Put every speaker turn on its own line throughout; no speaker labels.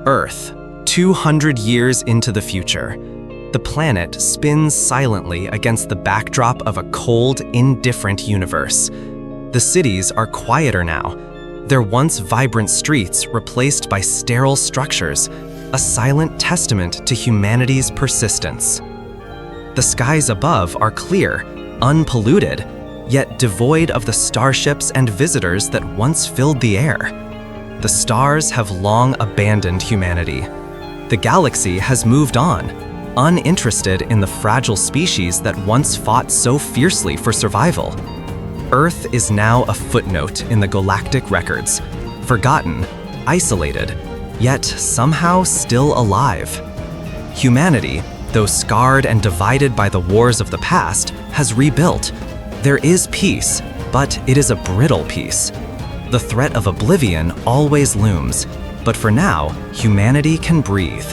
Earth, 200 years into the future. The planet spins silently against the backdrop of a cold, indifferent universe. The cities are quieter now, their once vibrant streets replaced by sterile structures, a silent testament to humanity's persistence. The skies above are clear, unpolluted, yet devoid of the starships and visitors that once filled the air. The stars have long abandoned humanity. The galaxy has moved on, uninterested in the fragile species that once fought so fiercely for survival. Earth is now a footnote in the galactic records, forgotten, isolated, yet somehow still alive. Humanity, though scarred and divided by the wars of the past, has rebuilt. There is peace, but it is a brittle peace. The threat of oblivion always looms, but for now, humanity can breathe.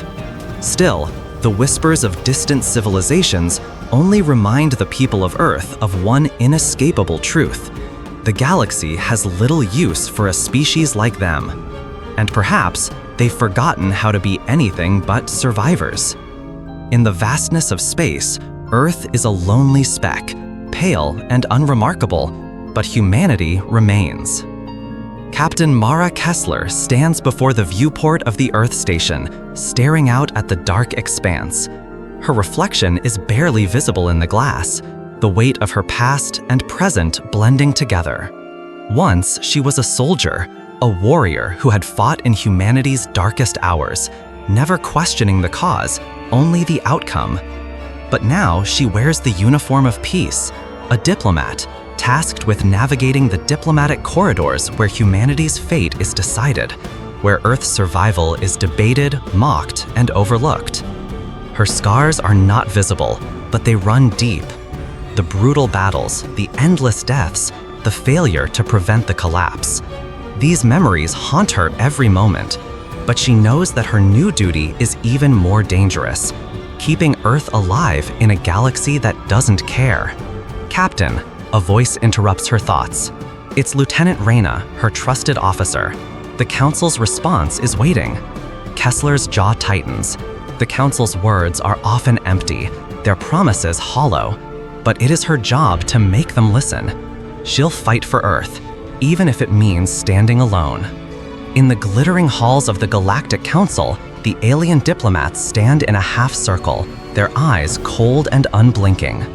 Still, the whispers of distant civilizations only remind the people of Earth of one inescapable truth. The galaxy has little use for a species like them. And perhaps they've forgotten how to be anything but survivors. In the vastness of space, Earth is a lonely speck, pale and unremarkable, but humanity remains. Captain Mara Kessler stands before the viewport of the Earth station, staring out at the dark expanse. Her reflection is barely visible in the glass, the weight of her past and present blending together. Once, she was a soldier, a warrior who had fought in humanity's darkest hours, never questioning the cause, only the outcome. But now she wears the uniform of peace, a diplomat, tasked with navigating the diplomatic corridors where humanity's fate is decided, where Earth's survival is debated, mocked, and overlooked. Her scars are not visible, but they run deep. The brutal battles, the endless deaths, the failure to prevent the collapse. These memories haunt her every moment, but she knows that her new duty is even more dangerous, keeping Earth alive in a galaxy that doesn't care. Captain, a voice interrupts her thoughts. It's Lieutenant Reyna, her trusted officer. The Council's response is waiting. Kessler's jaw tightens. The Council's words are often empty, their promises hollow, but it is her job to make them listen. She'll fight for Earth, even if it means standing alone. In the glittering halls of the Galactic Council, the alien diplomats stand in a half circle, their eyes cold and unblinking.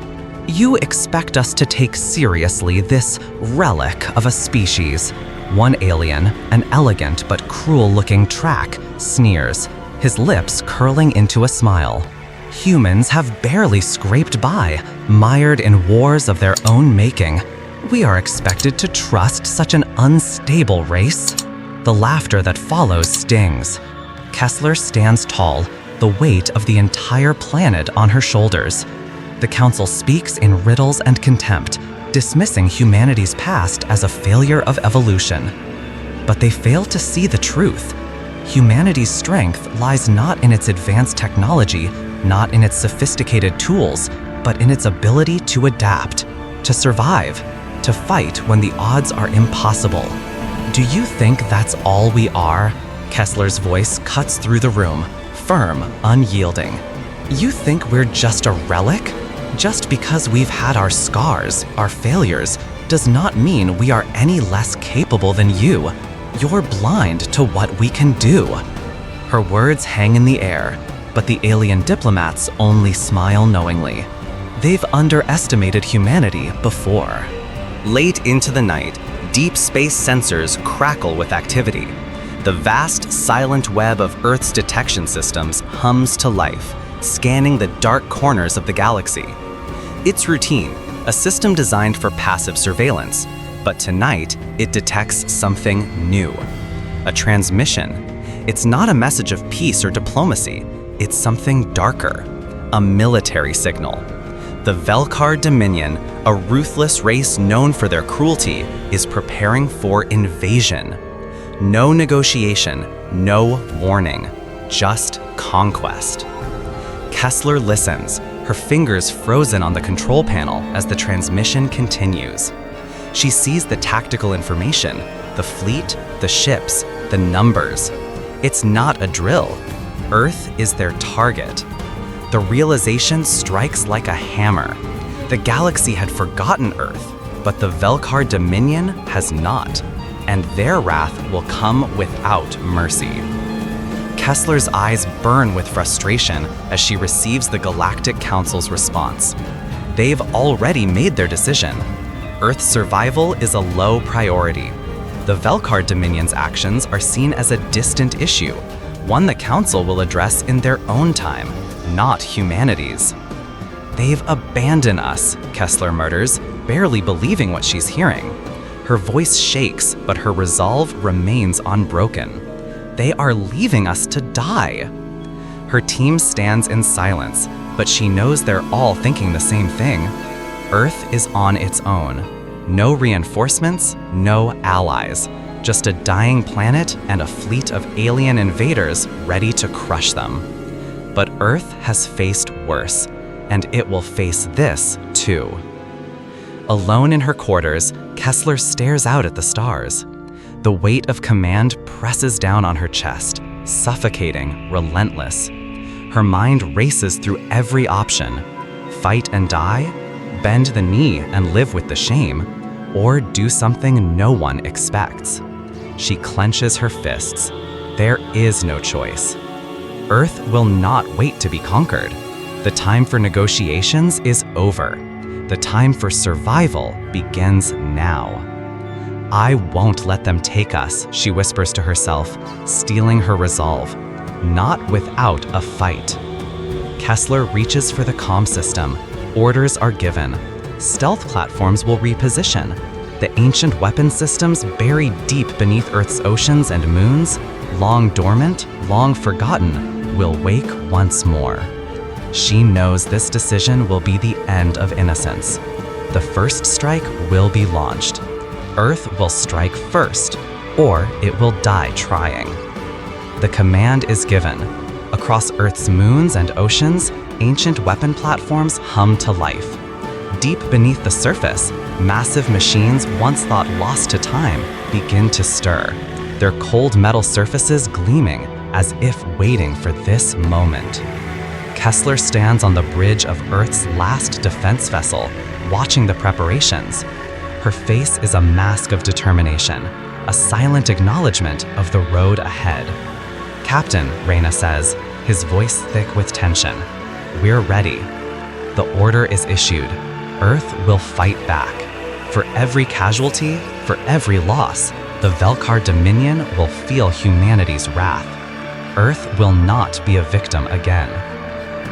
You expect us to take seriously this relic of a species. One alien, an elegant but cruel-looking track, sneers, his lips curling into a smile. Humans have barely scraped by, mired in wars of their own making. We are expected to trust such an unstable race? The laughter that follows stings. Kessler stands tall, the weight of the entire planet on her shoulders. The Council speaks in riddles and contempt, dismissing humanity's past as a failure of evolution. But they fail to see the truth. Humanity's strength lies not in its advanced technology, not in its sophisticated tools, but in its ability to adapt, to survive, to fight when the odds are impossible. Do you think that's all we are? Kessler's voice cuts through the room, firm, unyielding. You think we're just a relic? Just because we've had our scars, our failures, does not mean we are any less capable than you. You're blind to what we can do. Her words hang in the air, but the alien diplomats only smile knowingly. They've underestimated humanity before. Late into the night, deep space sensors crackle with activity. The vast, silent web of Earth's detection systems hums to life, scanning the dark corners of the galaxy. It's routine, a system designed for passive surveillance, but tonight it detects something new. A transmission. It's not a message of peace or diplomacy, it's something darker, a military signal. The Velkar Dominion, a ruthless race known for their cruelty, is preparing for invasion. No negotiation, no warning, just conquest. Kessler listens, her fingers frozen on the control panel as the transmission continues. She sees the tactical information, the fleet, the ships, the numbers. It's not a drill. Earth is their target. The realization strikes like a hammer. The galaxy had forgotten Earth, but the Velkar Dominion has not, and their wrath will come without mercy. Kessler's eyes burn with frustration as she receives the Galactic Council's response. They've already made their decision. Earth's survival is a low priority. The Velkar Dominion's actions are seen as a distant issue, one the Council will address in their own time, not humanity's. They've abandoned us, Kessler mutters, barely believing what she's hearing. Her voice shakes, but her resolve remains unbroken. They are leaving us to die. Her team stands in silence, but she knows they're all thinking the same thing. Earth is on its own. No reinforcements, no allies. Just a dying planet and a fleet of alien invaders ready to crush them. But Earth has faced worse, and it will face this too. Alone in her quarters, Kessler stares out at the stars. The weight of command presses down on her chest, suffocating, relentless. Her mind races through every option. Fight and die, bend the knee and live with the shame, or do something no one expects. She clenches her fists. There is no choice. Earth will not wait to be conquered. The time for negotiations is over. The time for survival begins now. I won't let them take us, she whispers to herself, steeling her resolve. Not without a fight. Kessler reaches for the comm system. Orders are given. Stealth platforms will reposition. The ancient weapon systems buried deep beneath Earth's oceans and moons, long dormant, long forgotten, will wake once more. She knows this decision will be the end of innocence. The first strike will be launched. Earth will strike first, or it will die trying. The command is given. Across Earth's moons and oceans, ancient weapon platforms hum to life. Deep beneath the surface, massive machines once thought lost to time begin to stir, their cold metal surfaces gleaming as if waiting for this moment. Kessler stands on the bridge of Earth's last defense vessel, watching the preparations. Her face is a mask of determination, a silent acknowledgement of the road ahead. "Captain," Reyna says, his voice thick with tension. "We're ready." The order is issued. Earth will fight back. For every casualty, for every loss, the Velkar Dominion will feel humanity's wrath. Earth will not be a victim again.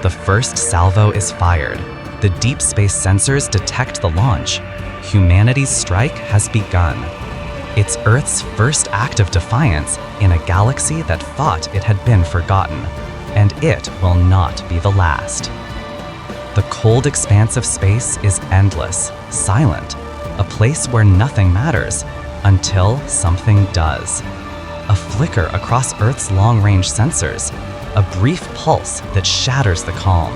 The first salvo is fired. The deep space sensors detect the launch. Humanity's strike has begun. It's Earth's first act of defiance in a galaxy that thought it had been forgotten, and it will not be the last. The cold expanse of space is endless, silent, a place where nothing matters until something does. A flicker across Earth's long-range sensors, a brief pulse that shatters the calm.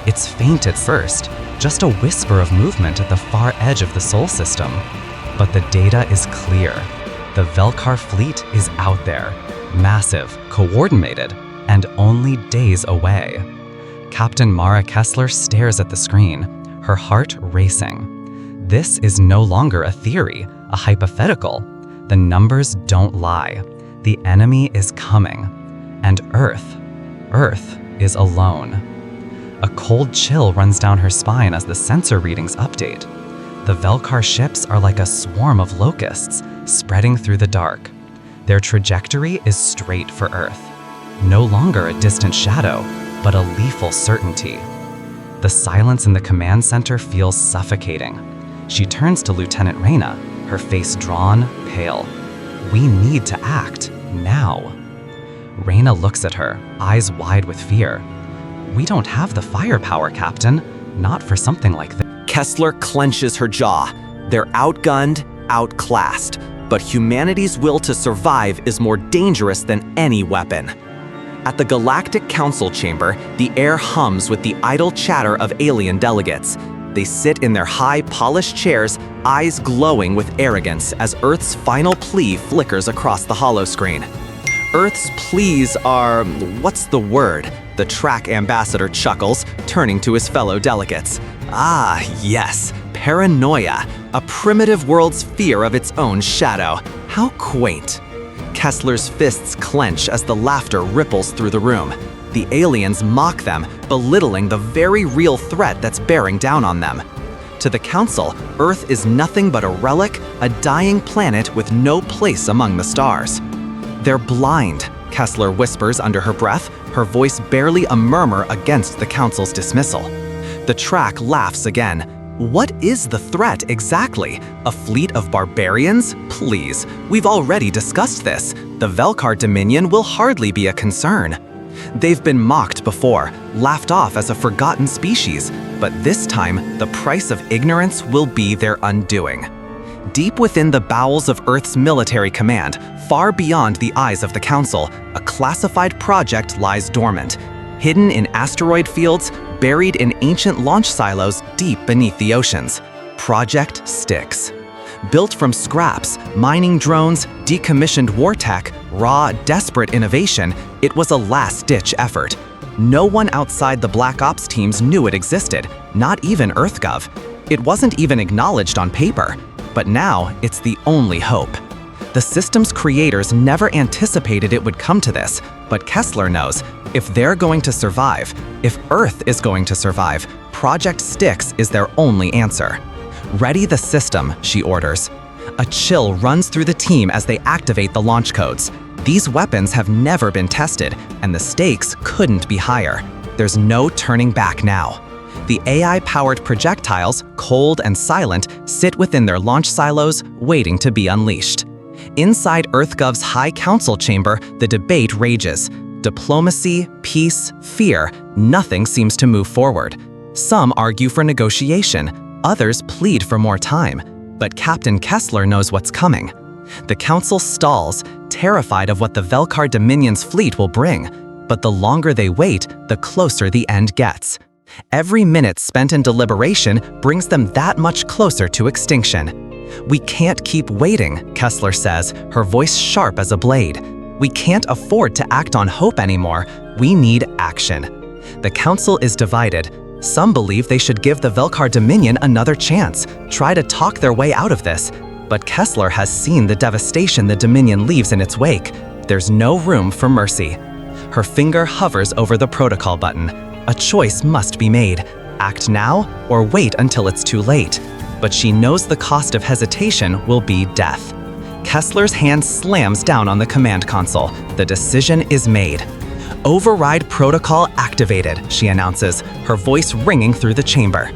It's faint at first, just a whisper of movement at the far edge of the Sol system. But the data is clear. The Velkar fleet is out there, massive, coordinated, and only days away. Captain Mara Kessler stares at the screen, her heart racing. This is no longer a theory, a hypothetical. The numbers don't lie. The enemy is coming. And Earth is alone. A cold chill runs down her spine as the sensor readings update. The Velkar ships are like a swarm of locusts, spreading through the dark. Their trajectory is straight for Earth. No longer a distant shadow, but a lethal certainty. The silence in the command center feels suffocating. She turns to Lieutenant Reyna, her face drawn, pale. "We need to act, now." Reyna looks at her, eyes wide with fear. "We don't have the firepower, Captain. Not for something like this."
Kessler clenches her jaw. They're outgunned, outclassed, but humanity's will to survive is more dangerous than any weapon. At the Galactic Council chamber, the air hums with the idle chatter of alien delegates. They sit in their high, polished chairs, eyes glowing with arrogance as Earth's final plea flickers across the holoscreen. Earth's pleas are, what's the word? The track ambassador chuckles, turning to his fellow delegates. Ah, yes, paranoia, a primitive world's fear of its own shadow. How quaint. Kessler's fists clench as the laughter ripples through the room. The aliens mock them, belittling the very real threat that's bearing down on them. To the Council, Earth is nothing but a relic, a dying planet with no place among the stars. They're blind, Kessler whispers under her breath, her voice barely a murmur against the Council's dismissal. The track laughs again. What is the threat exactly? A fleet of barbarians? Please, we've already discussed this. The Velkar Dominion will hardly be a concern. They've been mocked before, laughed off as a forgotten species, but this time, the price of ignorance will be their undoing. Deep within the bowels of Earth's military command, far beyond the eyes of the Council, a classified project lies dormant, hidden in asteroid fields, buried in ancient launch silos deep beneath the oceans. Project Styx. Built from scraps, mining drones, decommissioned war tech, raw, desperate innovation, it was a last-ditch effort. No one outside the Black Ops teams knew it existed, not even EarthGov. It wasn't even acknowledged on paper. But now, it's the only hope. The system's creators never anticipated it would come to this, but Kessler knows, if they're going to survive, if Earth is going to survive, Project Styx is their only answer. Ready the system, she orders. A chill runs through the team as they activate the launch codes. These weapons have never been tested, and the stakes couldn't be higher. There's no turning back now. The AI-powered projectiles, cold and silent, sit within their launch silos, waiting to be unleashed. Inside EarthGov's High Council chamber, the debate rages. Diplomacy, peace, fear, nothing seems to move forward. Some argue for negotiation, others plead for more time. But Captain Kessler knows what's coming. The Council stalls, terrified of what the Velkar Dominion's fleet will bring. But the longer they wait, the closer the end gets. Every minute spent in deliberation brings them that much closer to extinction. We can't keep waiting, Kessler says, her voice sharp as a blade. We can't afford to act on hope anymore. We need action. The Council is divided. Some believe they should give the Velkar Dominion another chance, try to talk their way out of this. But Kessler has seen the devastation the Dominion leaves in its wake. There's no room for mercy. Her finger hovers over the protocol button. A choice must be made. Act now or wait until it's too late. But she knows the cost of hesitation will be death. Kessler's hand slams down on the command console. The decision is made. Override protocol activated, she announces, her voice ringing through the chamber.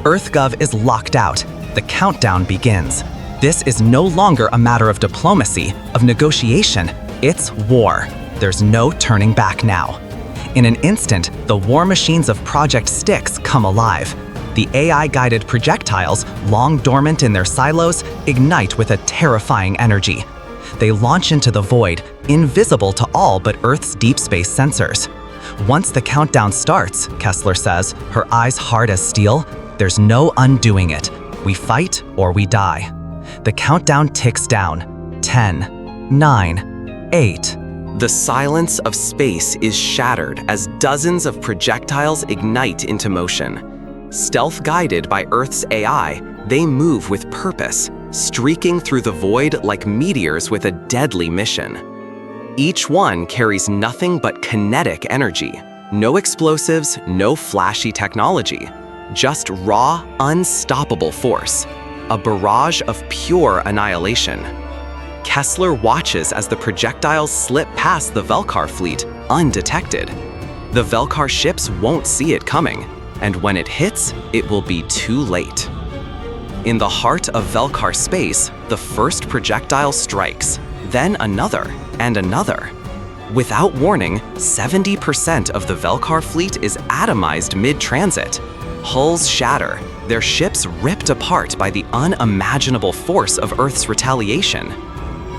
EarthGov is locked out. The countdown begins. This is no longer a matter of diplomacy, of negotiation. It's war. There's no turning back now. In an instant, the war machines of Project Styx come alive. The AI-guided projectiles, long dormant in their silos, ignite with a terrifying energy. They launch into the void, invisible to all but Earth's deep space sensors. Once the countdown starts, Kessler says, her eyes hard as steel, there's no undoing it. We fight or we die. The countdown ticks down. 10, 9, 8.
The silence of space is shattered as dozens of projectiles ignite into motion. Stealth-guided by Earth's AI, they move with purpose, streaking through the void like meteors with a deadly mission. Each one carries nothing but kinetic energy. No explosives, no flashy technology. Just raw, unstoppable force. A barrage of pure annihilation. Kessler watches as the projectiles slip past the Velkar fleet, undetected. The Velkar ships won't see it coming, and when it hits, it will be too late. In the heart of Velkar space, the first projectile strikes, then another and another. Without warning, 70% of the Velkar fleet is atomized mid-transit. Hulls shatter, their ships ripped apart by the unimaginable force of Earth's retaliation.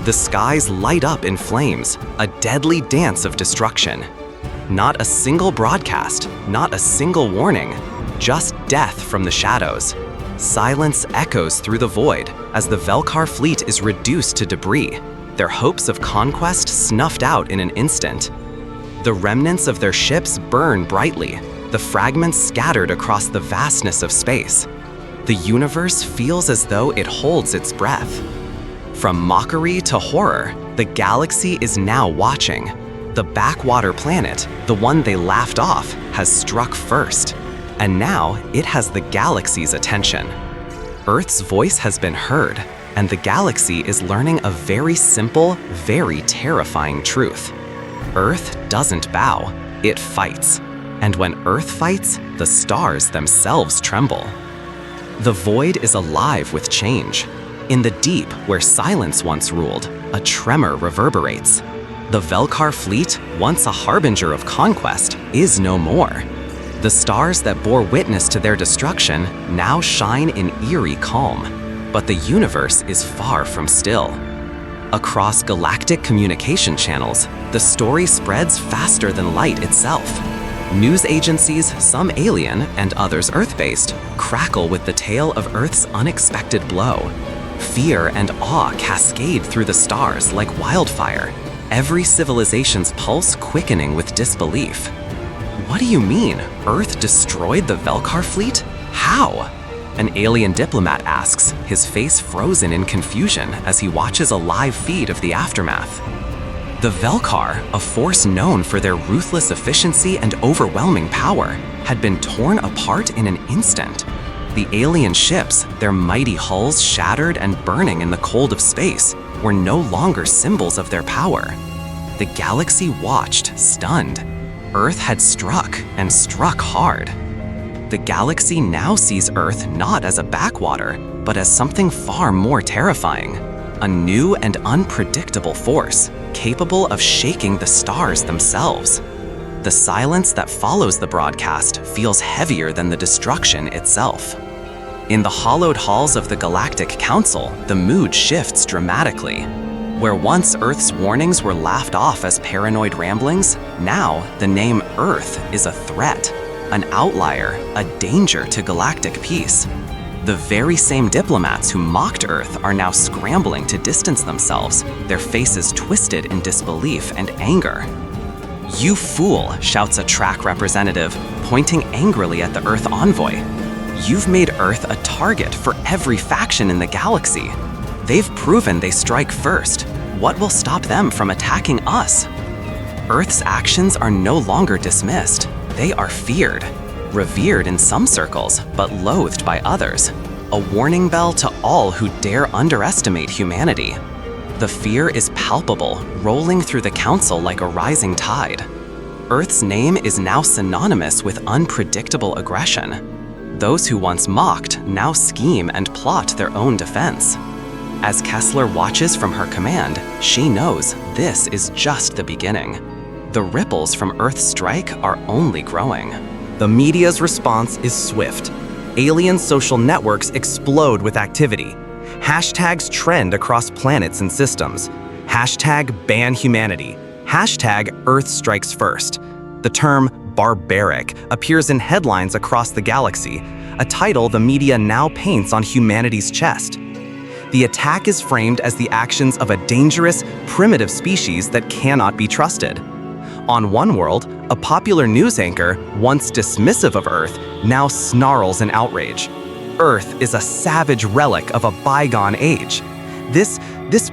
The skies light up in flames, a deadly dance of destruction. Not a single broadcast, not a single warning, just death from the shadows. Silence echoes through the void as the Velkar fleet is reduced to debris. their hopes of conquest snuffed out in an instant. The remnants of their ships burn brightly, the fragments scattered across the vastness of space. The universe feels as though it holds its breath. From mockery to horror, the galaxy is now watching. The Backwater planet, the one they laughed off, has struck first. And now it has the galaxy's attention. Earth's voice has been heard, and the galaxy is learning a very simple, very terrifying truth. Earth doesn't bow, it fights. And when Earth fights, the stars themselves tremble. The void is alive with change. In the deep, where silence once ruled, a tremor reverberates. The Velkar fleet, once a harbinger of conquest, is no more. The stars that bore witness to their destruction now shine in eerie calm. But the universe is far from still. Across galactic communication channels, the story spreads faster than light itself. News agencies, some alien and others Earth-based, crackle with the tale of Earth's unexpected blow. Fear and awe cascade through the stars like wildfire, every civilization's pulse quickening with disbelief. What do you mean? Earth destroyed the Velkar fleet? How? An alien diplomat asks, his face frozen in confusion as he watches a live feed of the aftermath. The Velkar, a force known for their ruthless efficiency and overwhelming power, had been torn apart in an instant. The alien ships, their mighty hulls shattered and burning in the cold of space, were no longer symbols of their power. The galaxy watched, stunned. Earth had struck, and struck hard. The galaxy now sees Earth not as a backwater, but as something far more terrifying. A new and unpredictable force, capable of shaking the stars themselves. The silence that follows the broadcast feels heavier than the destruction itself. In the hollowed halls of the Galactic Council, the mood shifts dramatically. Where once Earth's warnings were laughed off as paranoid ramblings, now the name Earth is a threat, an outlier, a danger to galactic peace. The very same diplomats who mocked Earth are now scrambling to distance themselves, their faces twisted in disbelief and anger. "You fool," shouts a track representative, pointing angrily at the Earth envoy. "You've made Earth a target for every faction in the galaxy. They've proven they strike first. What will stop them from attacking us?" Earth's actions are no longer dismissed. They are feared, revered in some circles, but loathed by others. A warning bell to all who dare underestimate humanity. The fear is palpable, rolling through the council like a rising tide. Earth's name is now synonymous with unpredictable aggression. Those who once mocked now scheme and plot their own defense. As Kessler watches from her command, she knows this is just the beginning. The ripples from Earth's strike are only growing.
The media's response is swift. Alien social networks explode with activity. Hashtags trend across planets and systems. Hashtag ban humanity. Hashtag Earth strikes first. The term barbaric appears in headlines across the galaxy, a title the media now paints on humanity's chest. The attack is framed as the actions of a dangerous, primitive species that cannot be trusted. On one world, a popular news anchor, once dismissive of Earth, now snarls in outrage. Earth is a savage relic of a bygone age. This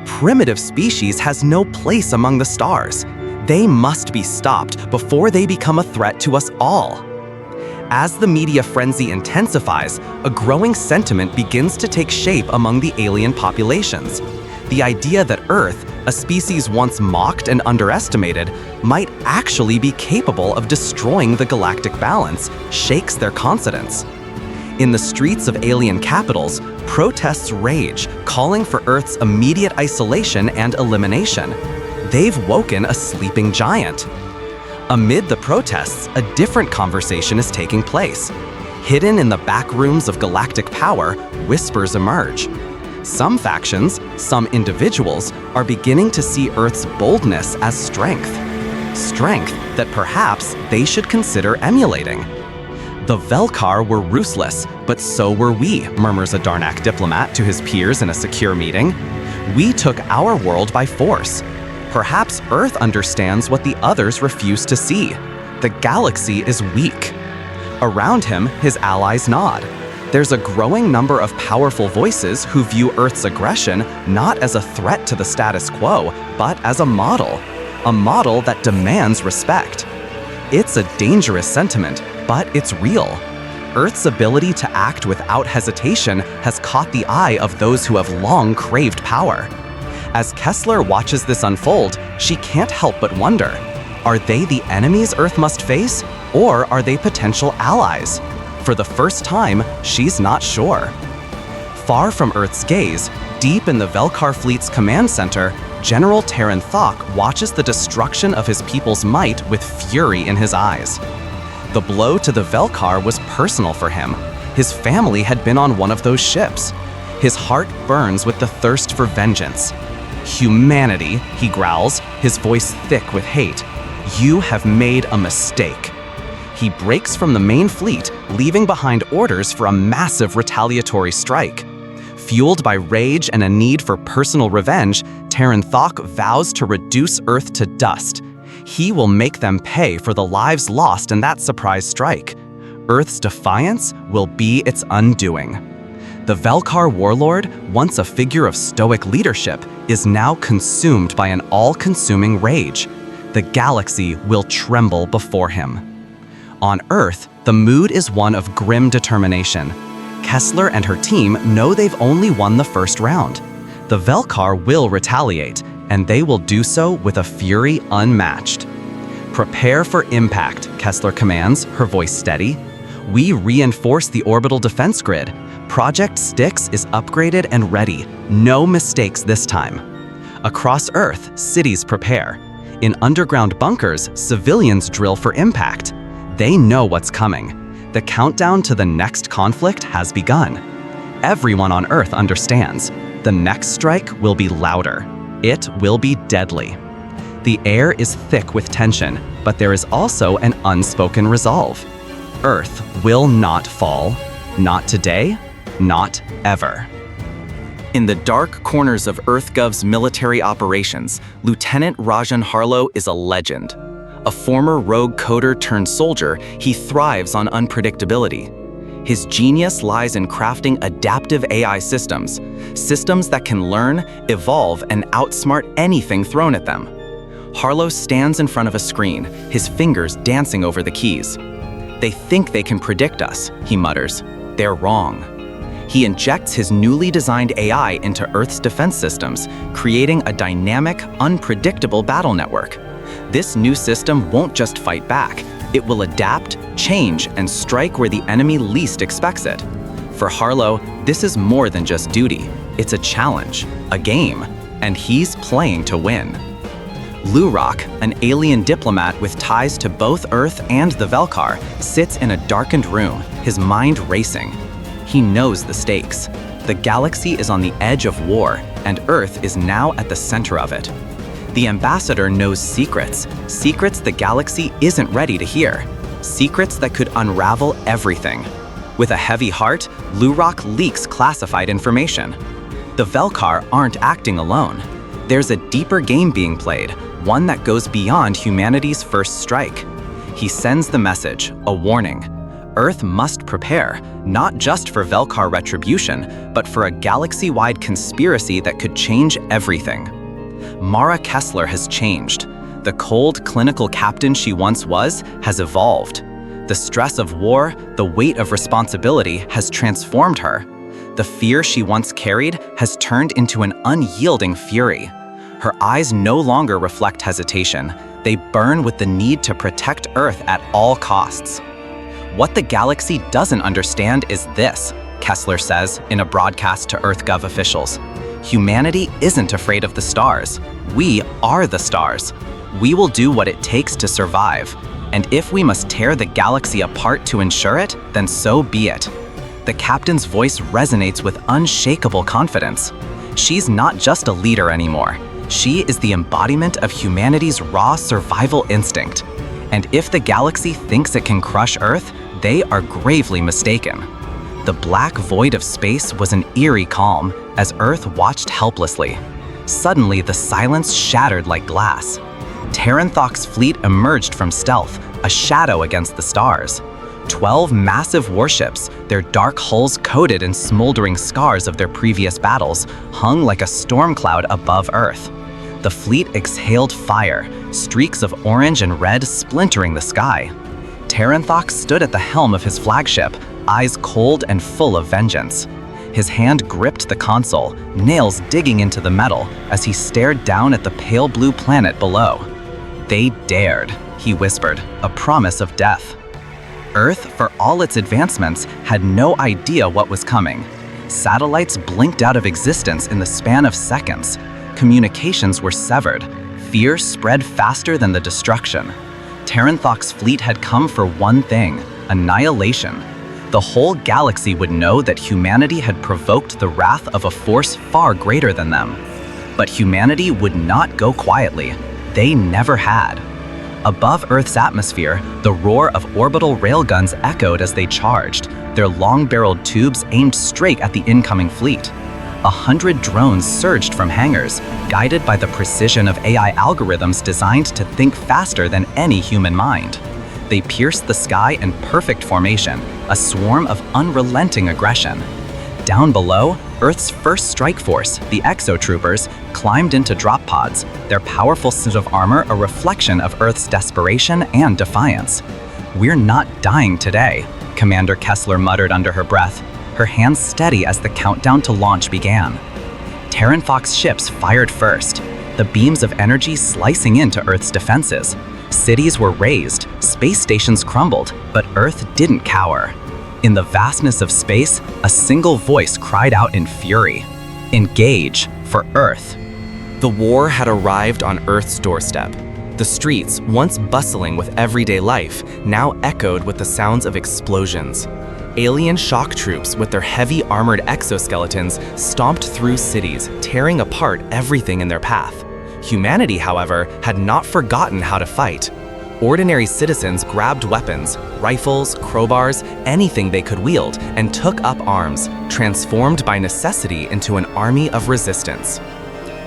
primitive species has no place among the stars. They must be stopped before they become a threat to us all. As the media frenzy intensifies, a growing sentiment begins to take shape among the alien populations. The idea that Earth, a species once mocked and underestimated, might actually be capable of destroying the galactic balance shakes their confidence. In the streets of alien capitals, protests rage, calling for Earth's immediate isolation and elimination. They've woken a sleeping giant. Amid the protests, a different conversation is taking place. Hidden in the back rooms of galactic power, whispers emerge. Some factions, some individuals, are beginning to see Earth's boldness as strength. Strength that perhaps they should consider emulating. "The Velkar were ruthless, but so were we," murmurs a Darnak diplomat to his peers in a secure meeting.
We took our world by force. Perhaps Earth understands what the others refuse to see. The galaxy is weak." Around him, his allies nod. There's a growing number of powerful voices who view Earth's aggression not as a threat to the status quo, but as a model that demands respect. It's a dangerous sentiment, but it's real. Earth's ability to act without hesitation has caught the eye of those who have long craved power. As Kessler watches this unfold, she can't help but wonder, are they the enemies Earth must face, or are they potential allies? For the first time, she's not sure. Far from Earth's gaze, deep in the Velkar fleet's command center, General Terran Thok watches the destruction of his people's might with fury in his eyes. The blow to the Velkar was personal for him. His family had been on one of those ships. His heart burns with the thirst for vengeance. "Humanity," he growls, his voice thick with hate. "You have made a mistake." He breaks from the main fleet, leaving behind orders for a massive retaliatory strike. Fueled by rage and a need for personal revenge, Terran Thok vows to reduce Earth to dust. He will make them pay for the lives lost in that surprise strike. Earth's defiance will be its undoing. The Velkar warlord, once a figure of stoic leadership, is now consumed by an all-consuming rage. The galaxy will tremble before him. On Earth, the mood is one of grim determination. Kessler and her team know they've only won the first round. The Velkar will retaliate, and they will do so with a fury unmatched. "Prepare for impact," Kessler commands, her voice steady. "We reinforce the orbital defense grid. Project Styx is upgraded and ready. No mistakes this time." Across Earth, cities prepare. In underground bunkers, civilians drill for impact. They know what's coming. The countdown to the next conflict has begun. Everyone on Earth understands. The next strike will be louder. It will be deadly. The air is thick with tension, but there is also an unspoken resolve. Earth will not fall. Not today, not ever.
In the dark corners of EarthGov's military operations, Lieutenant Rajan Harlow is a legend. A former rogue coder turned soldier, he thrives on unpredictability. His genius lies in crafting adaptive AI systems that can learn, evolve, and outsmart anything thrown at them. Harlow stands in front of a screen, his fingers dancing over the keys. "They think they can predict us," he mutters. "They're wrong." He injects his newly designed AI into Earth's defense systems, creating a dynamic, unpredictable battle network. This new system won't just fight back. It will adapt, change, and strike where the enemy least expects it. For Harlow, this is more than just duty. It's a challenge, a game, and he's playing to win. Lurok, an alien diplomat with ties to both Earth and the Velkar, sits in a darkened room, his mind racing. He knows the stakes. The galaxy is on the edge of war, and Earth is now at the center of it. The ambassador knows secrets the galaxy isn't ready to hear, secrets that could unravel everything. With a heavy heart, Lurok leaks classified information. The Velkar aren't acting alone. There's a deeper game being played, one that goes beyond humanity's first strike. He sends the message, a warning. Earth must prepare, not just for Velkar retribution, but for a galaxy-wide conspiracy that could change everything. Mara Kessler has changed. The cold, clinical captain she once was has evolved. The stress of war, the weight of responsibility has transformed her. The fear she once carried has turned into an unyielding fury. Her eyes no longer reflect hesitation. They burn with the need to protect Earth at all costs. "What the galaxy doesn't understand is this," Kessler says in a broadcast to EarthGov officials. "Humanity isn't afraid of the stars. We are the stars. We will do what it takes to survive. And if we must tear the galaxy apart to ensure it, then so be it." The captain's voice resonates with unshakable confidence. She's not just a leader anymore. She is the embodiment of humanity's raw survival instinct. And if the galaxy thinks it can crush Earth, they are gravely mistaken. The black void of space was an eerie calm as Earth watched helplessly.
Suddenly, the silence shattered like glass. Terran Thok's fleet emerged from stealth, a shadow against the stars. 12 massive warships, their dark hulls coated in smoldering scars of their previous battles, hung like a storm cloud above Earth. The fleet exhaled fire, streaks of orange and red splintering the sky. Terran Thok stood at the helm of his flagship, eyes cold and full of vengeance. His hand gripped the console, nails digging into the metal as he stared down at the pale blue planet below. "They dared," he whispered, a promise of death. Earth, for all its advancements, had no idea what was coming. Satellites blinked out of existence in the span of seconds. Communications were severed. Fear spread faster than the destruction. Terran Thok's fleet had come for one thing: annihilation. The whole galaxy would know that humanity had provoked the wrath of a force far greater than them. But humanity would not go quietly. They never had. Above Earth's atmosphere, the roar of orbital railguns echoed as they charged, their long-barreled tubes aimed straight at the incoming fleet. 100 drones surged from hangars, guided by the precision of AI algorithms designed to think faster than any human mind. They pierced the sky in perfect formation, a swarm of unrelenting aggression. Down below, Earth's first strike force, the Exotroopers, climbed into drop pods, their powerful suit of armor a reflection of Earth's desperation and defiance. "We're not dying today," Commander Kessler muttered under her breath, her hands steady as the countdown to launch began. Terran Thok's ships fired first, the beams of energy slicing into Earth's defenses. Cities were razed, space stations crumbled, but Earth didn't cower. In the vastness of space, a single voice cried out in fury: "Engage for Earth."
The war had arrived on Earth's doorstep. The streets, once bustling with everyday life, now echoed with the sounds of explosions. Alien shock troops with their heavy armored exoskeletons stomped through cities, tearing apart everything in their path. Humanity, however, had not forgotten how to fight. Ordinary citizens grabbed weapons, rifles, crowbars, anything they could wield, and took up arms, transformed by necessity into an army of resistance.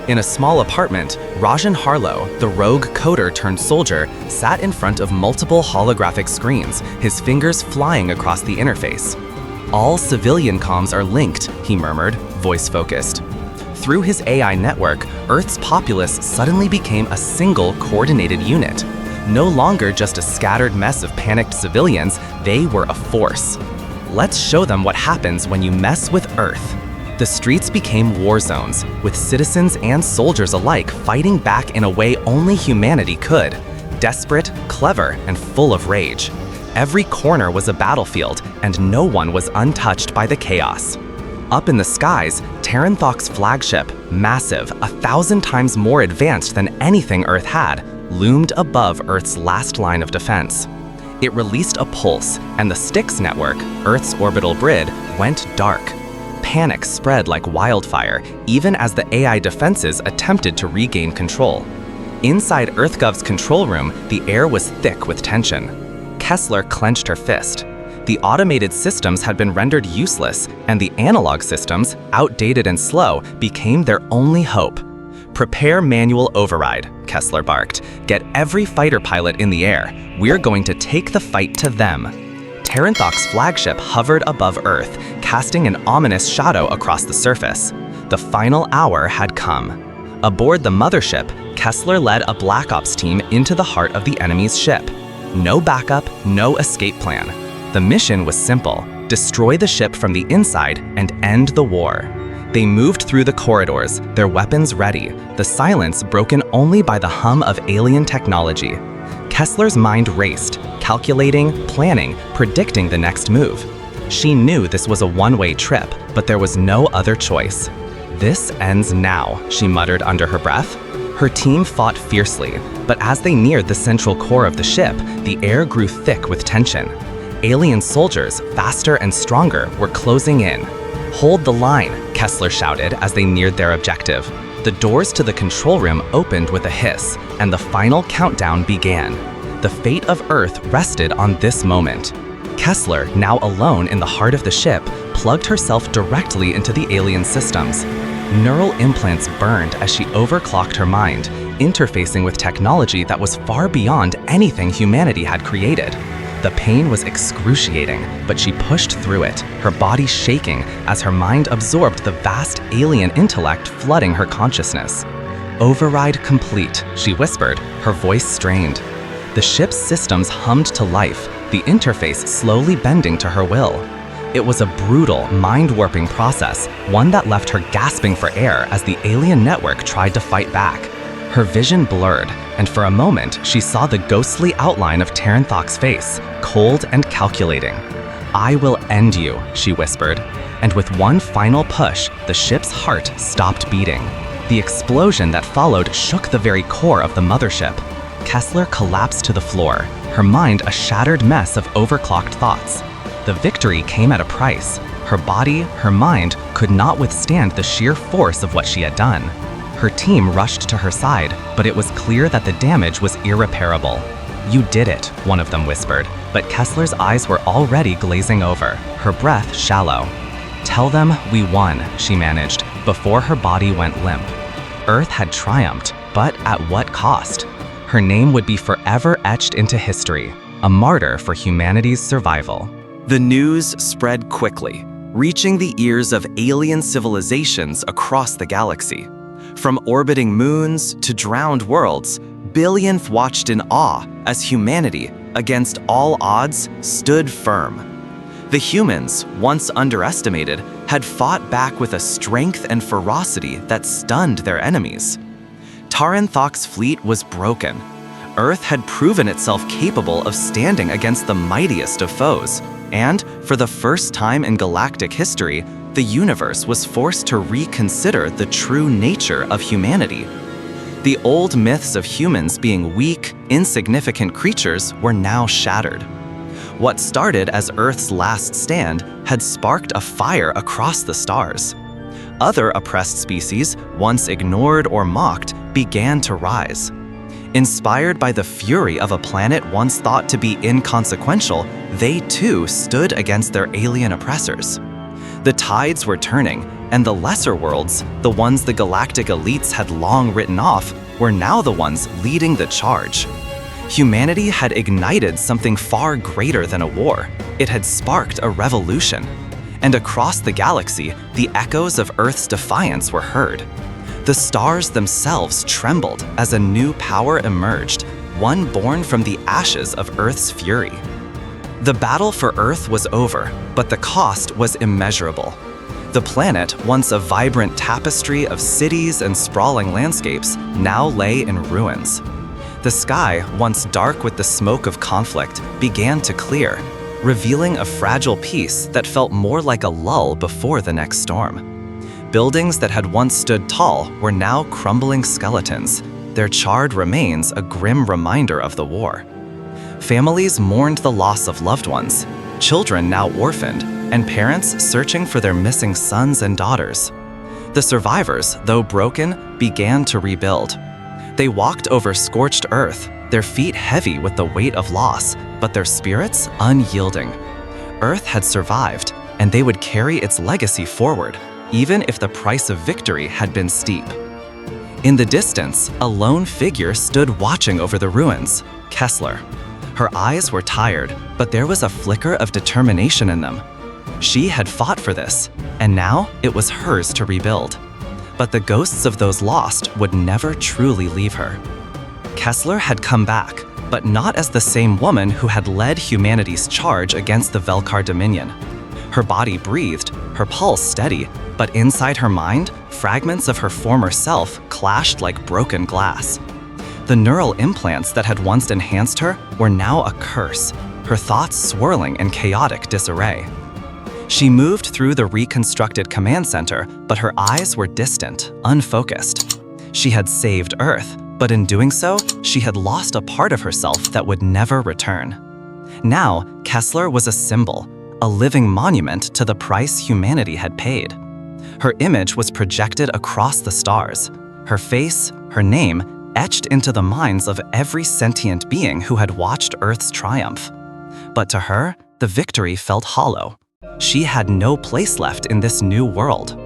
In a small apartment, Rajan Harlow, the rogue coder turned soldier, sat in front of multiple holographic screens, his fingers flying across the interface. "All civilian comms are linked," he murmured, voice-focused. Through his AI network, Earth's populace suddenly became a single coordinated unit. No longer just a scattered mess of panicked civilians, they were a force. Let's show them what happens when you mess with Earth. The streets became war zones, with citizens and soldiers alike fighting back in a way only humanity could. Desperate, clever, and full of rage. Every corner was a battlefield, and no one was untouched by the chaos. Up in the skies, Terran Thok's flagship, massive, 1,000 times more advanced than anything Earth had, loomed above Earth's last line of defense. It released a pulse, and the Styx network, Earth's orbital grid, went dark. Panic spread like wildfire, even as the AI defenses attempted to regain control. Inside EarthGov's control room, the air was thick with tension. Kessler clenched her fist. The automated systems had been rendered useless, and the analog systems, outdated and slow, became their only hope. "Prepare manual override," Kessler barked. "Get every fighter pilot in the air. We're going to take the fight to them." Terran Thok's flagship hovered above Earth, casting an ominous shadow across the surface. The final hour had come. Aboard the mothership, Kessler led a Black Ops team into the heart of the enemy's ship. No backup, no escape plan. The mission was simple: destroy the ship from the inside and end the war. They moved through the corridors, their weapons ready, the silence broken only by the hum of alien technology. Kessler's mind raced, calculating, planning, predicting the next move. She knew this was a one-way trip, but there was no other choice. "This ends now," she muttered under her breath. Her team fought fiercely, but as they neared the central core of the ship, the air grew thick with tension. Alien soldiers, faster and stronger, were closing in. "Hold the line," Kessler shouted as they neared their objective. The doors to the control room opened with a hiss, and the final countdown began. The fate of Earth rested on this moment. Kessler, now alone in the heart of the ship, plugged herself directly into the alien systems.
Neural implants burned as she overclocked her mind, interfacing with technology that was far beyond anything humanity had created. The pain was excruciating, but she pushed through it, her body shaking as her mind absorbed the vast alien intellect flooding her consciousness. "Override complete," she whispered, her voice strained. The ship's systems hummed to life, the interface slowly bending to her will. It was a brutal, mind-warping process, one that left her gasping for air as the alien network tried to fight back. Her vision blurred, and for a moment she saw the ghostly outline of Taranthok's face, cold and calculating. "I will end you," she whispered, and with one final push, the ship's heart stopped beating. The explosion that followed shook the very core of the mothership. Kessler collapsed to the floor, her mind a shattered mess of overclocked thoughts. The victory came at a price. Her body, her mind, could not withstand the sheer force of what she had done. Her team rushed to her side, but it was clear that the damage was irreparable. "You did it," one of them whispered, but Kessler's eyes were already glazing over, her breath shallow. "Tell them we won," she managed, before her body went limp. Earth had triumphed, but at what cost? Her name would be forever etched into history, a martyr for humanity's survival.
The news spread quickly, reaching the ears of alien civilizations across the galaxy. From orbiting moons to drowned worlds, billions watched in awe as humanity, against all odds, stood firm. The humans, once underestimated, had fought back with a strength and ferocity that stunned their enemies. Taranthok's fleet was broken. Earth had proven itself capable of standing against the mightiest of foes, and, for the first time in galactic history, the universe was forced to reconsider the true nature of humanity. The old myths of humans being weak, insignificant creatures were now shattered. What started as Earth's last stand had sparked a fire across the stars. Other oppressed species, once ignored or mocked, began to rise. Inspired by the fury of a planet once thought to be inconsequential, they too stood against their alien oppressors. The tides were turning, and the lesser worlds, the ones the galactic elites had long written off, were now the ones leading the charge. Humanity had ignited something far greater than a war. It had sparked a revolution. And across the galaxy, the echoes of Earth's defiance were heard. The stars themselves trembled as a new power emerged, one born from the ashes of Earth's fury. The battle for Earth was over, but the cost was immeasurable. The planet, once a vibrant tapestry of cities and sprawling landscapes, now lay in ruins. The sky, once dark with the smoke of conflict, began to clear, revealing a fragile peace that felt more like a lull before the next storm. Buildings that had once stood tall were now crumbling skeletons, their charred remains a grim reminder of the war. Families mourned the loss of loved ones, children now orphaned, and parents searching for their missing sons and daughters. The survivors, though broken, began to rebuild. They walked over scorched earth, their feet heavy with the weight of loss, but their spirits unyielding. Earth had survived, and they would carry its legacy forward, even if the price of victory had been steep. In the distance, a lone figure stood watching over the ruins, Kessler. Her eyes were tired, but there was a flicker of determination in them. She had fought for this, and now it was hers to rebuild. But the ghosts of those lost would never truly leave her. Kessler had come back, but not as the same woman who had led humanity's charge against the Velkar Dominion. Her body breathed, her pulse steady, but inside her mind, fragments of her former self clashed like broken glass. The neural implants that had once enhanced her were now a curse, her thoughts swirling in chaotic disarray. She moved through the reconstructed command center, but her eyes were distant, unfocused. She had saved Earth, but in doing so, she had lost a part of herself that would never return. Now, Kessler was a symbol, a living monument to the price humanity had paid. Her image was projected across the stars, her face, her name, etched into the minds of every sentient being who had watched Earth's triumph. But to her, the victory felt hollow. She had no place left in this new world.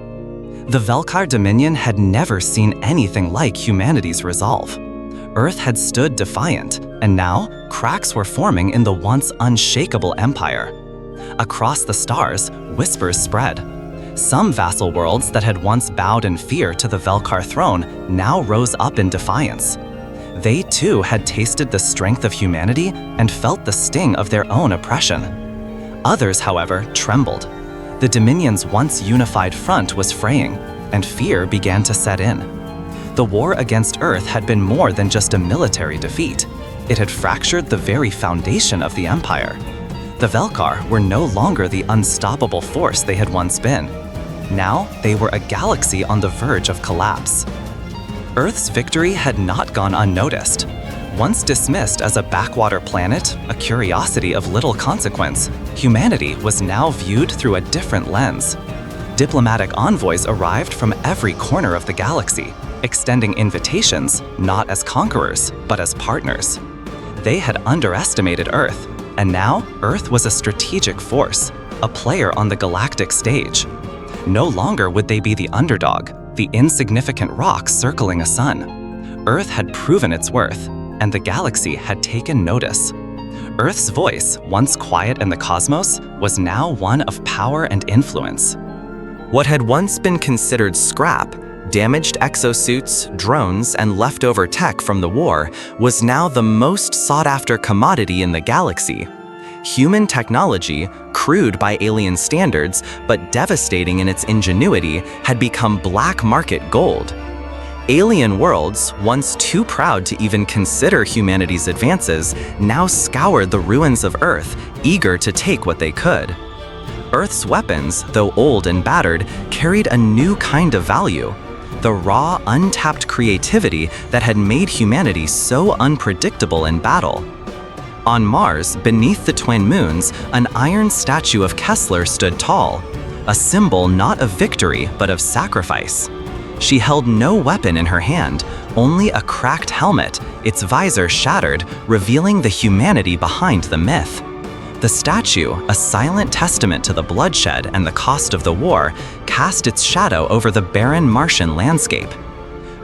The Velkar Dominion had never seen anything like humanity's resolve. Earth had stood defiant, and now cracks were forming in the once unshakable empire. Across the stars, whispers spread. Some vassal worlds that had once bowed in fear to the Velkar throne now rose up in defiance. They too had tasted the strength of humanity and felt the sting of their own oppression. Others, however, trembled. The Dominion's once unified front was fraying, and fear began to set in. The war against Earth had been more than just a military defeat. It had fractured the very foundation of the Empire. The Velkar were no longer the unstoppable force they had once been. Now they were a galaxy on the verge of collapse. Earth's victory had not gone unnoticed. Once dismissed as a backwater planet, a curiosity of little consequence, humanity was now viewed through a different lens. Diplomatic envoys arrived from every corner of the galaxy, extending invitations not as conquerors, but as partners. They had underestimated Earth, and now Earth was a strategic force, a player on the galactic stage. No longer would they be the underdog, the insignificant rock circling a sun. Earth had proven its worth, and the galaxy had taken notice. Earth's voice, once quiet in the cosmos, was now one of power and influence.
What had once been considered scrap, damaged exosuits, drones, and leftover tech from the war, was now the most sought-after commodity in the galaxy. Human technology, crude by alien standards, but devastating in its ingenuity, had become black market gold. Alien worlds, once too proud to even consider humanity's advances, now scoured the ruins of Earth, eager to take what they could. Earth's weapons, though old and battered, carried a new kind of value. The raw, untapped creativity that had made humanity so unpredictable in battle. On Mars, beneath the twin moons, an iron statue of Kessler stood tall, a symbol not of victory but of sacrifice. She held no weapon in her hand, only a cracked helmet, its visor shattered, revealing the humanity behind the myth. The statue, a silent testament to the bloodshed and the cost of the war, cast its shadow over the barren Martian landscape.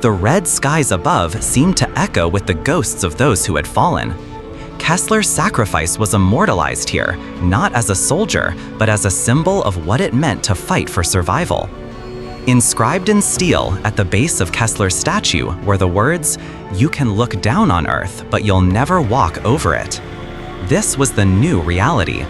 The red skies above seemed to echo with the ghosts of those who had fallen. Kessler's sacrifice was immortalized here, not as a soldier, but as a symbol of what it meant to fight for survival. Inscribed in steel at the base of Kessler's statue were the words, "You can look down on Earth, but you'll never walk over it." This was the new reality.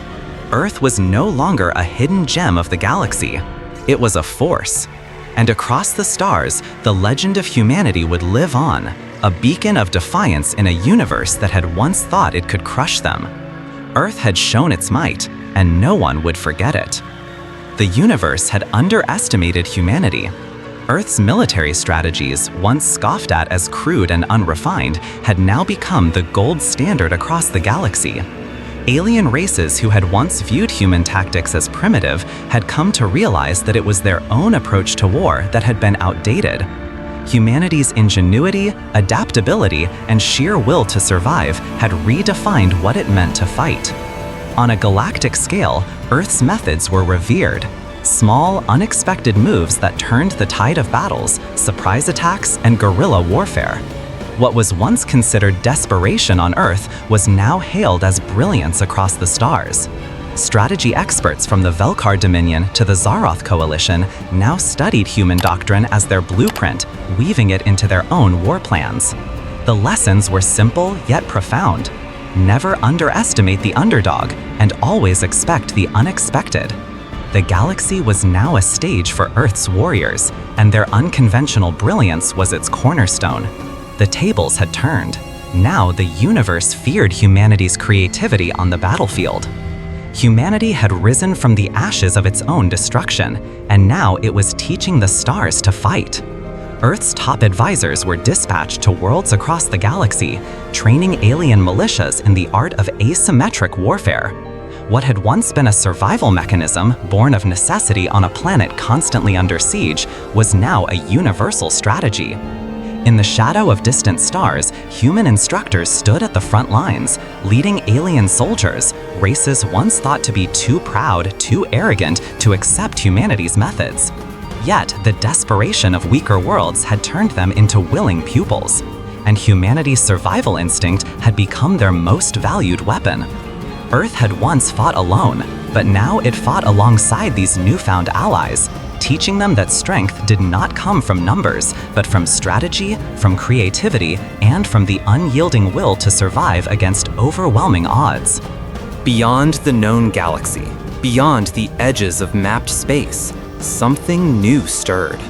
Earth was no longer a hidden gem of the galaxy. It was a force. And across the stars, the legend of humanity would live on, a beacon of defiance in a universe that had once thought it could crush them. Earth had shown its might, and no one would forget it. The universe had underestimated humanity. Earth's military strategies, once scoffed at as crude and unrefined, had now become the gold standard across the galaxy. Alien races who had once viewed human tactics as primitive had come to realize that it was their own approach to war that had been outdated. Humanity's ingenuity, adaptability, and sheer will to survive had redefined what it meant to fight. On a galactic scale, Earth's methods were revered. Small, unexpected moves that turned the tide of battles, surprise attacks, and guerrilla warfare. What was once considered desperation on Earth was now hailed as brilliance across the stars. Strategy experts from the Velkar Dominion to the Zaroth Coalition now studied human doctrine as their blueprint, weaving it into their own war plans. The lessons were simple yet profound. Never underestimate the underdog, and always expect the unexpected. The galaxy was now a stage for Earth's warriors, and their unconventional brilliance was its cornerstone. The tables had turned. Now the universe feared humanity's creativity on the battlefield. Humanity had risen from the ashes of its own destruction, and now it was teaching the stars to fight. Earth's top advisors were dispatched to worlds across the galaxy, training alien militias in the art of asymmetric warfare. What had once been a survival mechanism born of necessity on a planet constantly under siege was now a universal strategy. In the shadow of distant stars, human instructors stood at the front lines, leading alien soldiers, races once thought to be too proud, too arrogant to accept humanity's methods.
Yet, the desperation of weaker worlds had turned them into willing pupils, and humanity's survival instinct had become their most valued weapon. Earth had once fought alone, but now it fought alongside these newfound allies, teaching them that strength did not come from numbers, but from strategy, from creativity, and from the unyielding will to survive against overwhelming odds.
Beyond the known galaxy, beyond the edges of mapped space, something new stirred.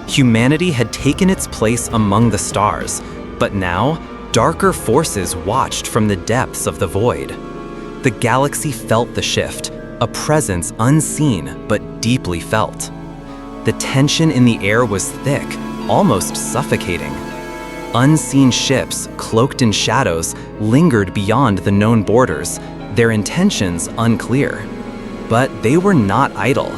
Humanity had taken its place among the stars, but now, darker forces watched from the depths of the void. The galaxy felt the shift, a presence unseen but deeply felt. The tension in the air was thick, almost suffocating. Unseen ships, cloaked in shadows, lingered beyond the known borders, their intentions unclear. But they were not idle.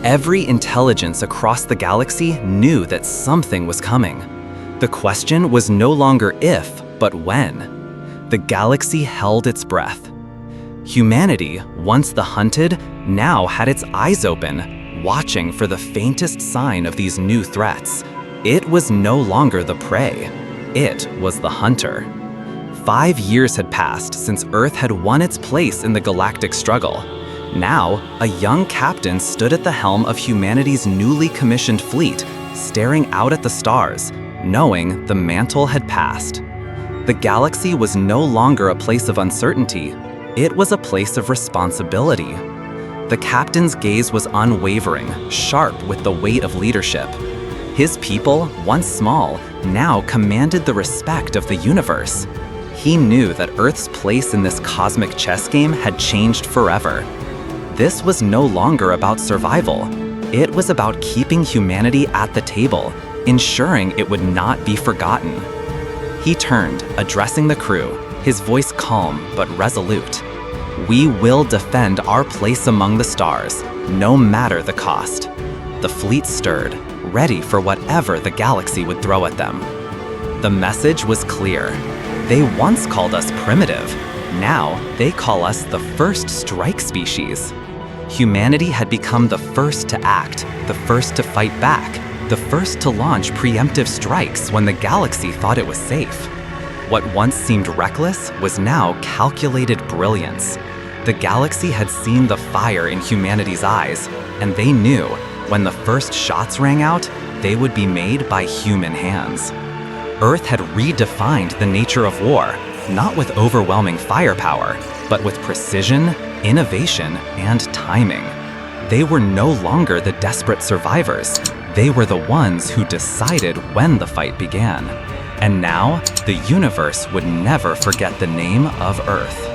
Every intelligence across the galaxy knew that something was coming. The question was no longer if, but when. The galaxy held its breath. Humanity, once the hunted, now had its eyes open, watching for the faintest sign of these new threats. It was no longer the prey. It was the hunter. 5 years had passed since Earth had won its place in the galactic struggle. Now, a young captain stood at the helm of humanity's newly commissioned fleet, staring out at the stars, knowing the mantle had passed. The galaxy was no longer a place of uncertainty. It was a place of responsibility. The captain's gaze was unwavering, sharp with the weight of leadership. His people, once small, now commanded the respect of the universe. He knew that Earth's place in this cosmic chess game had changed forever. This was no longer about survival. It was about keeping humanity at the table, ensuring it would not be forgotten. He turned, addressing the crew, his voice calm but resolute. "We will defend our place among the stars, no matter the cost." The fleet stirred, ready for whatever the galaxy would throw at them. The message was clear. They once called us primitive. Now they call us the first strike species. Humanity had become the first to act, the first to fight back, the first to launch preemptive strikes when the galaxy thought it was safe. What once seemed reckless was now calculated brilliance. The galaxy had seen the fire in humanity's eyes, and they knew when the first shots rang out, they would be made by human hands. Earth had redefined the nature of war, not with overwhelming firepower, but with precision, innovation, and timing. They were no longer the desperate survivors. They were the ones who decided when the fight began. And now, the universe would never forget the name of Earth.